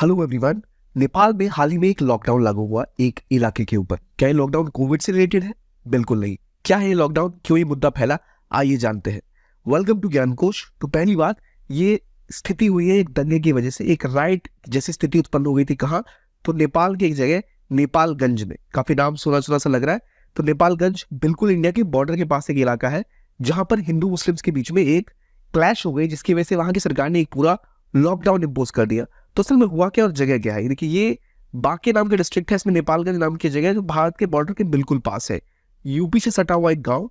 Hello everyone. Nepal में हाल ही में एक लॉकडाउन लागू हुआ एक इलाके के ऊपर। क्या ये लॉकडाउन कोविड से रिलेटेड है? बिल्कुल नहीं। क्या है ये लॉकडाउन, क्यों ये मुद्दा फैला, आइए जानते हैं। Welcome to Gyankosh. तो पहली बात, ये स्थिति हुई है एक दंगे की वजह से। एक राइट जैसी स्थिति उत्पन्न हो गई थी। कहाँ? तो नेपाल की एक जगह, नेपालगंज में। काफी नाम सुना सुना सा लग रहा है। तो नेपालगंज बिल्कुल इंडिया के बॉर्डर के पास एक इलाका है जहां पर हिंदू मुस्लिम्स के बीच में एक क्लैश हो गई, जिसकी वजह से वहां की सरकार ने एक पूरा लॉकडाउन इम्पोज कर दिया। तो असल में हुआ क्या और जगह क्या है? देखिए, ये बांके नाम का डिस्ट्रिक्ट है, इसमें नेपालगंज नाम की जगह है जो भारत के बॉर्डर के बिल्कुल पास है। यूपी से सटा हुआ एक गांव,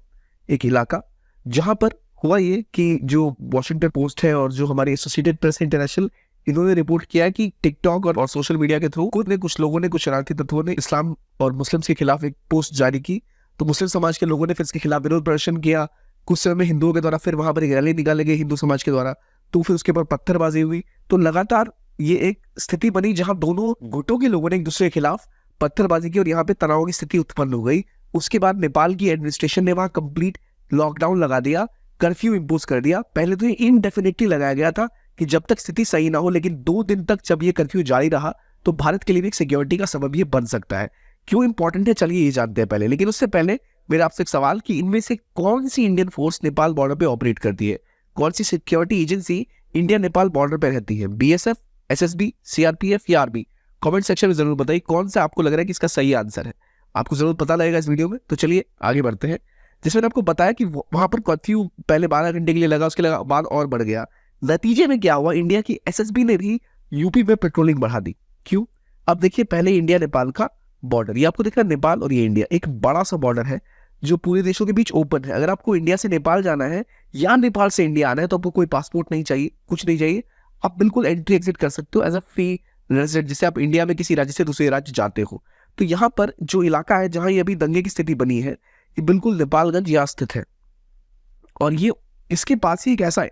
एक इलाका, जहां पर हुआ ये कि जो वॉशिंगटन पोस्ट है और जो हमारी एसोसिएटेड प्रेस इंटरनेशनल, इन्होंने रिपोर्ट किया है कि टिकटॉक और सोशल मीडिया के थ्रू कुछ लोगों ने, कुछ शरारती तत्वों ने इस्लाम और मुस्लिम्स के खिलाफ एक पोस्ट जारी की। तो मुस्लिम समाज के लोगों ने फिर इसके खिलाफ विरोध प्रदर्शन किया। कुछ समय में हिंदुओं के द्वारा फिर वहां पर एक रैली निकाले गए हिंदू समाज के द्वारा। तो फिर उसके ऊपर पत्थरबाजी हुई। तो लगातार ये एक स्थिति बनी जहां दोनों गुटों के लोगों ने एक दूसरे के खिलाफ पत्थरबाजी की और यहाँ पे तनाव की स्थिति उत्पन्न हो गई। उसके बाद नेपाल की एडमिनिस्ट्रेशन ने वहां कंप्लीट लॉकडाउन लगा दिया, कर्फ्यू इम्पोज कर दिया। पहले तो ये इनडेफिनेटली लगाया गया था कि जब तक स्थिति सही ना हो, लेकिन 2 दिन तक जब ये कर्फ्यू जारी रहा तो भारत के लिए भी एक सिक्योरिटी का सबब ये बन सकता है। क्यों इंपॉर्टेंट है, चलिए ये जानते हैं पहले। लेकिन उससे पहले मेरा आपसे एक सवाल कि इनमें से कौन सी इंडियन फोर्स नेपाल बॉर्डर पे ऑपरेट करती है? कौन सी security agency India Nepal border पे रहती है? बीएसएफ, एसएसबी, सीआरपीएफ या आर्मी? कमेंट सेक्शन में जरूर बताइए कौन सा आपको लग रहा है कि इसका सही आंसर है। आपको जरूर पता लगेगा इस वीडियो में। तो चलिए आगे बढ़ते हैं। जिसमें मैंने आपको बताया कि वहां पर कर्फ्यू पहले 12 घंटे के लिए लगा, उसके बाद और बढ़ गया। नतीजे में क्या हुआ? इंडिया की एसएसबी ने भी यूपी में पेट्रोलिंग बढ़ा दी। क्यों? अब देखिए, पहले इंडिया नेपाल का बॉर्डर, ये आपको दिख रहा है, नेपाल और ये इंडिया, एक बड़ा सा बॉर्डर है जो पूरे देशों के बीच ओपन है। अगर आपको इंडिया से नेपाल जाना है या नेपाल से इंडिया आना है तो आपको कोई पासपोर्ट नहीं चाहिए, कुछ नहीं चाहिए। आप बिल्कुल एंट्री एग्जिट कर सकते हो एज अ फ्री रेजिडेंट, जिससे आप इंडिया में किसी राज्य से दूसरे राज्य जाते हो। तो यहाँ पर जो इलाका है जहां ये अभी दंगे की स्थिति बनी है, ये बिल्कुल नेपालगंज यहाँ स्थित है। और ये इसके पास ही एक ऐसा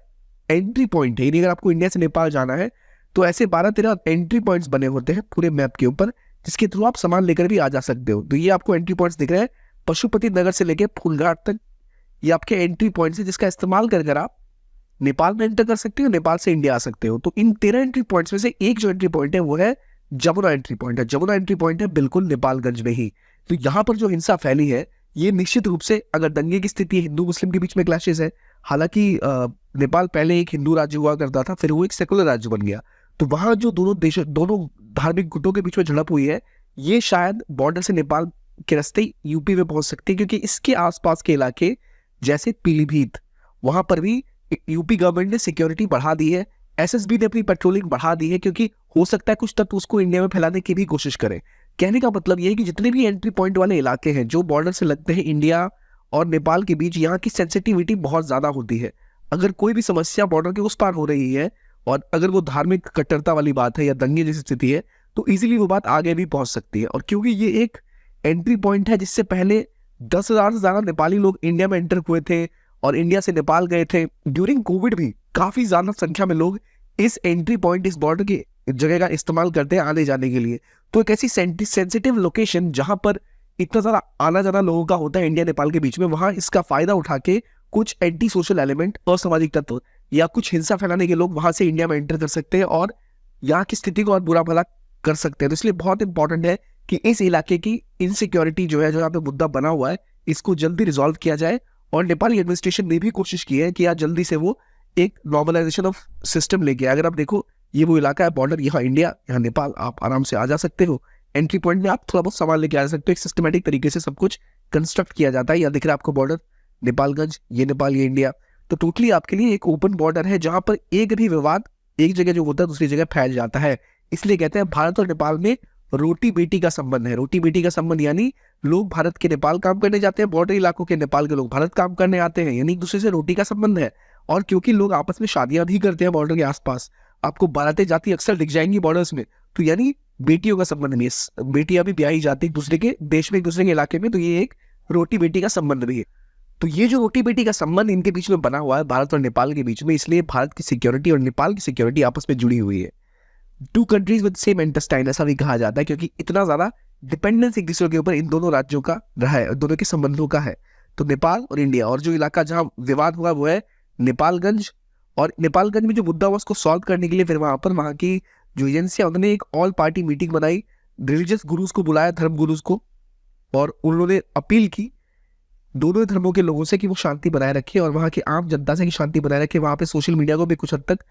एंट्री पॉइंट है। यानी अगर आपको इंडिया से नेपाल जाना है तो ऐसे 12-13 एंट्री पॉइंट्स बने होते हैं पूरे मैप के ऊपर, जिसके थ्रू आप सामान लेकर भी आ जा सकते हो। तो ये आपको एंट्री पॉइंट्स दिख रहे हैं, पशुपति नगर से लेकर फूलघाट तक। ये आपके एंट्री पॉइंट्स है जिसका इस्तेमाल कर आप नेपाल में एंटर कर सकते हो, नेपाल से इंडिया आ सकते हो। तो इन 13 एंट्री पॉइंट्स में से एक जो एंट्री पॉइंट है वो है जमुना एंट्री पॉइंट है। जमुना एंट्री पॉइंट है बिल्कुल नेपालगंज में ही। तो यहाँ पर जो हिंसा फैली है, ये निश्चित रूप से, अगर दंगे की स्थिति हिंदू मुस्लिम के बीच में क्लैशेस है, हालांकि नेपाल पहले एक हिंदू राज्य हुआ करता था, फिर वो एक सेकुलर राज्य बन गया। तो वहां जो दोनों धार्मिक गुटों के बीच में झड़प हुई है, ये शायद बॉर्डर से नेपाल के रास्ते यूपी में पहुंच सकती है, क्योंकि इसके आसपास के इलाके जैसे पीलीभीत, वहां पर भी यूपी गवर्नमेंट ने सिक्योरिटी बढ़ा दी है। एसएसबी ने अपनी पेट्रोलिंग बढ़ा दी है, क्योंकि हो सकता है कुछ तत्व उसको इंडिया में फैलाने की भी कोशिश करें। कहने का मतलब ये है कि जितने भी एंट्री पॉइंट वाले इलाके हैं जो बॉर्डर से लगते हैं इंडिया और नेपाल के बीच, यहाँ की सेंसिटिविटी बहुत ज्यादा होती है। अगर कोई भी समस्या बॉर्डर के उस पार हो रही है और अगर वो धार्मिक कट्टरता वाली बात है या दंगे जैसी स्थिति है, तो इजीली वो बात आगे भी पहुंच सकती है। और क्योंकि ये एक एंट्री पॉइंट है जिससे पहले 10,000 से ज्यादा नेपाली लोग इंडिया में एंटर हुए थे और इंडिया से नेपाल गए थे। ड्यूरिंग कोविड भी काफी ज्यादा संख्या में लोग इस एंट्री पॉइंट, इस बॉर्डर की जगह का इस्तेमाल करते हैं आने जाने के लिए। तो एक ऐसी सेंसिटिव लोकेशन जहां पर इतना ज्यादा आना जाना लोगों का होता है इंडिया नेपाल के बीच में, वहां इसका फायदा उठा के कुछ एंटी सोशल एलिमेंट, असामाजिक तत्व या कुछ हिंसा फैलाने के लोग वहां से इंडिया में एंटर कर सकते हैं और यहाँ की स्थिति को और बुरा भला कर सकते हैं। तो इसलिए बहुत इंपॉर्टेंट है कि इस इलाके की इनसिक्योरिटी जो है, जो यहाँ पे मुद्दा बना हुआ है, इसको जल्दी रिजॉल्व किया जाए। और नेपाली एडमिनिस्ट्रेशन ने भी कोशिश की है कि आज जल्दी से वो एक नॉर्मलाइजेशन ऑफ सिस्टम लेके आए। अगर आप देखो, ये वो इलाका है बॉर्डर, यहाँ इंडिया, यहाँ नेपाल, आप आराम से आ जा सकते हो। एंट्री पॉइंट में आप थोड़ा बहुत सामान लेके आ सकते हो। एक सिस्टमेटिक तरीके से सब कुछ कंस्ट्रक्ट किया जाता है। यहाँ दिख रहा है आपको बॉर्डर, नेपालगंज, ये नेपाल, ये इंडिया। तो टोटली आपके लिए एक ओपन बॉर्डर है जहां पर एक भी विवाद एक जगह जो होता है दूसरी जगह फैल जाता है। इसलिए कहते हैं भारत और नेपाल में रोटी बेटी का संबंध है। रोटी बेटी का संबंध यानी लोग भारत के नेपाल काम करने जाते हैं, बॉर्डर इलाकों के नेपाल के लोग भारत काम करने आते हैं, यानी एक दूसरे से रोटी का संबंध है। और क्योंकि लोग आपस में शादियां भी करते हैं बॉर्डर के आसपास, आपको बारातें जाती अक्सर दिख जाएंगी बॉर्डर्स में, तो यानी बेटियों का संबंध भी, बेटियां भी ब्याही जाती एक दूसरे के देश में, एक दूसरे के इलाके में। तो ये एक रोटी बेटी का संबंध भी है। तो ये जो रोटी बेटी का संबंध इनके बीच में बना हुआ है भारत और नेपाल के बीच में, इसलिए भारत की सिक्योरिटी और नेपाल की सिक्योरिटी आपस में जुड़ी हुई है। 2 कंट्रीज विद सेम इंटेस्टाइन, ऐसा भी कहा जाता है, क्योंकि इतना ज्यादा डिपेंडेंस एक दूसरे के ऊपर इन दोनों राज्यों का रहा है, दोनों के संबंधों का है। तो नेपाल और इंडिया, और जो इलाका जहां विवाद हुआ वो है नेपालगंज। और नेपालगंज में जो मुद्दा हुआ उसको सॉल्व करने के लिए फिर वहां की जो एजेंसियां, उन्होंने एक ऑल पार्टी मीटिंग बनाई, रिलीजियस गुरुज को बुलाया, धर्म गुरुज को, और उन्होंने अपील की दोनों धर्मों के लोगों से कि वो शांति बनाए रखे और वहाँ की आम जनता से कि शांति बनाए रखे। वहाँ पे सोशल मीडिया को भी कुछ हद तक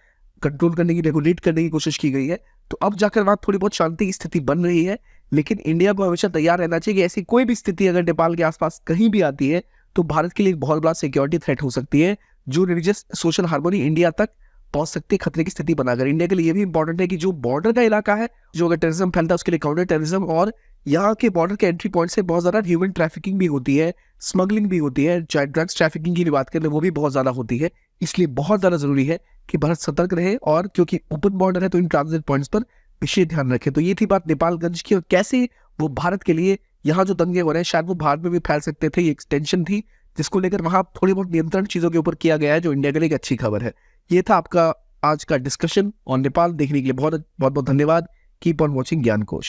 कंट्रोल करने की, रेगुलेट करने की कोशिश की गई है। तो अब जाकर वहाँ थोड़ी बहुत शांति की स्थिति बन रही है। लेकिन इंडिया को हमेशा तैयार रहना चाहिए कि ऐसी कोई भी स्थिति अगर नेपाल के आसपास कहीं भी आती है तो भारत के लिए एक बहुत बड़ा सिक्योरिटी थ्रेट हो सकती है, जो रिलीजियस सोशल हार्मोनी इंडिया तक पहुंच सकती है, खतरे की स्थिति बनाकर। इंडिया के लिए ये भी इंपॉर्टेंट है कि जो बॉर्डर का इलाका है, जो अगर टेररिज्म फैलता है उसके लिए काउंटर टेररिज्म, और यहाँ के बॉर्डर के एंट्री पॉइंट से बहुत ज्यादा ह्यूमन ट्रैफिकिंग भी होती है, स्मगलिंग भी होती है, चाहे ड्रग्स ट्रैफिकिंग की भी बात करें वो भी बहुत ज्यादा होती है। इसलिए बहुत ज्यादा जरूरी है कि भारत सतर्क रहे, और क्योंकि ओपन बॉर्डर है तो इन ट्रांजिट पॉइंट्स पर विशेष ध्यान रखें। तो ये थी बात नेपालगंज की, और कैसे वो भारत के लिए यहाँ जो दंगे हो रहे हैं शायद वो भारत में भी फैल सकते थे, ये एक्सटेंशन थी जिसको लेकर वहां थोड़ी बहुत नियंत्रण चीजों के ऊपर किया गया है, जो इंडिया के लिए एक अच्छी खबर है। ये था आपका आज का डिस्कशन ऑन नेपाल। देखने के लिए बहुत बहुत धन्यवाद। Keep on watching ज्ञानकोश।